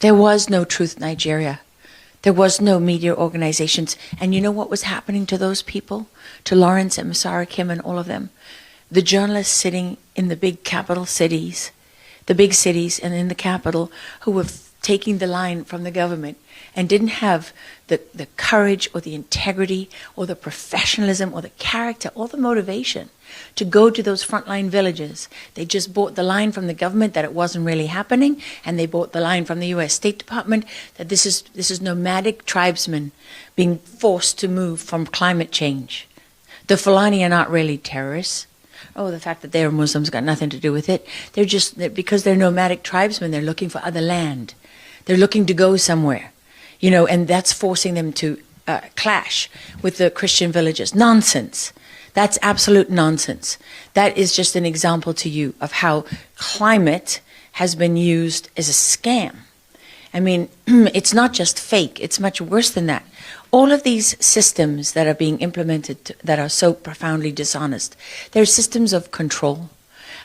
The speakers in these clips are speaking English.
There was no Truth Nigeria. There was no media organizations. And you know what was happening to those people? To Lawrence and Masara Kim and all of them? The journalists sitting in the big capital cities, the big cities and in the capital, who were taking the line from the government and didn't have the courage or the integrity or the professionalism or the character or the motivation to go to those frontline villages. They just bought the line from the government that it wasn't really happening, and they bought the line from the U.S. State Department that this is nomadic tribesmen being forced to move from climate change. The Fulani are not really terrorists. Oh, the fact that they're Muslims got nothing to do with it. Because they're nomadic tribesmen, they're looking for other land. They're looking to go somewhere, you know, and that's forcing them to clash with the Christian villages. Nonsense. That's absolute nonsense. That is just an example to you of how climate has been used as a scam. I mean, it's not just fake, it's much worse than that. All of these systems that are being implemented that are so profoundly dishonest, they're systems of control.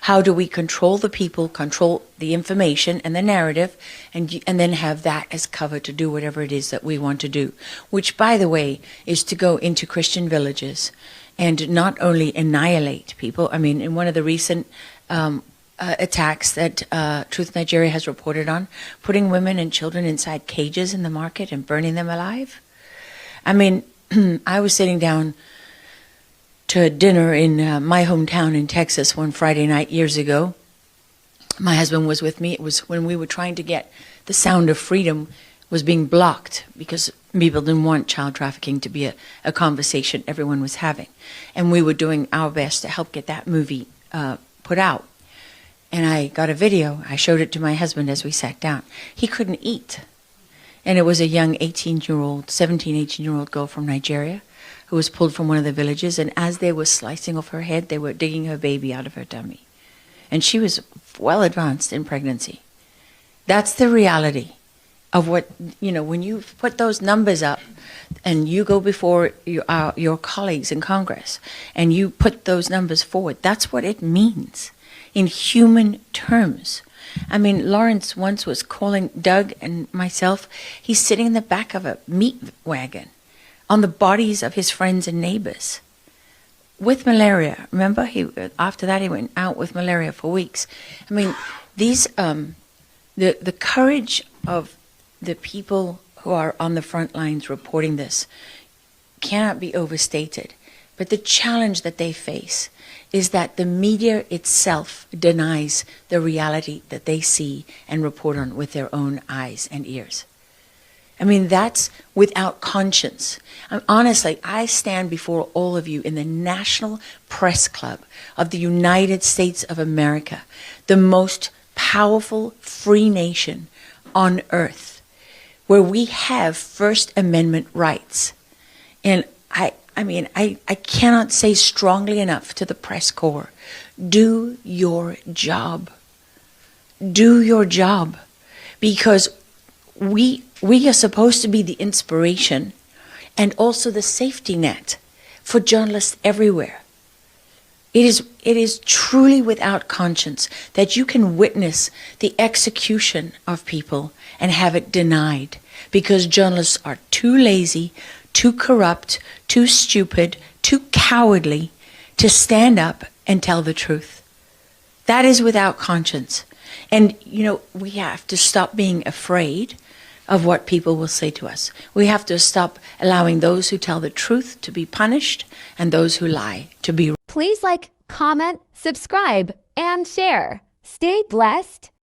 How do we control the people, control the information and the narrative, and then have that as cover to do whatever it is that we want to do, which, by the way, is to go into Christian villages and not only annihilate people. I mean, in one of the recent attacks that Truth Nigeria has reported on, putting women and children inside cages in the market and burning them alive. I mean, I was sitting down to dinner in my hometown in Texas one Friday night years ago. My husband was with me. It was when we were trying to get the sound of freedom was being blocked because people didn't want child trafficking to be a conversation everyone was having. And we were doing our best to help get that movie put out. And I got a video. I showed it to my husband as we sat down. He couldn't eat. And it was a young 18-year-old, 17, 18-year-old girl from Nigeria who was pulled from one of the villages. And as they were slicing off her head, they were digging her baby out of her tummy. And she was well advanced in pregnancy. That's the reality of what, you know, when you put those numbers up and you go before your colleagues in Congress and you put those numbers forward, that's what it means in human terms. I mean, Lawrence once was calling Doug and myself, he's sitting in the back of a meat wagon on the bodies of his friends and neighbors with malaria. Remember, after that he went out with malaria for weeks. I mean, these the courage of the people who are on the front lines reporting this cannot be overstated. But the challenge that they face is that the media itself denies the reality that they see and report on with their own eyes and ears. I mean, that's without conscience. Honestly, I stand before all of you in the National Press Club of the United States of America, the most powerful free nation on earth, where we have First Amendment rights. And I mean, I cannot say strongly enough to the press corps, do your job. Do your job. Because we are supposed to be the inspiration and also the safety net for journalists everywhere. It is truly without conscience that you can witness the execution of people and have it denied because journalists are too lazy, too corrupt, too stupid, too cowardly to stand up and tell the truth. That is without conscience. And, you know, we have to stop being afraid of what people will say to us. We have to stop allowing those who tell the truth to be punished and those who lie to be. Please like, comment, subscribe, and share. Stay blessed.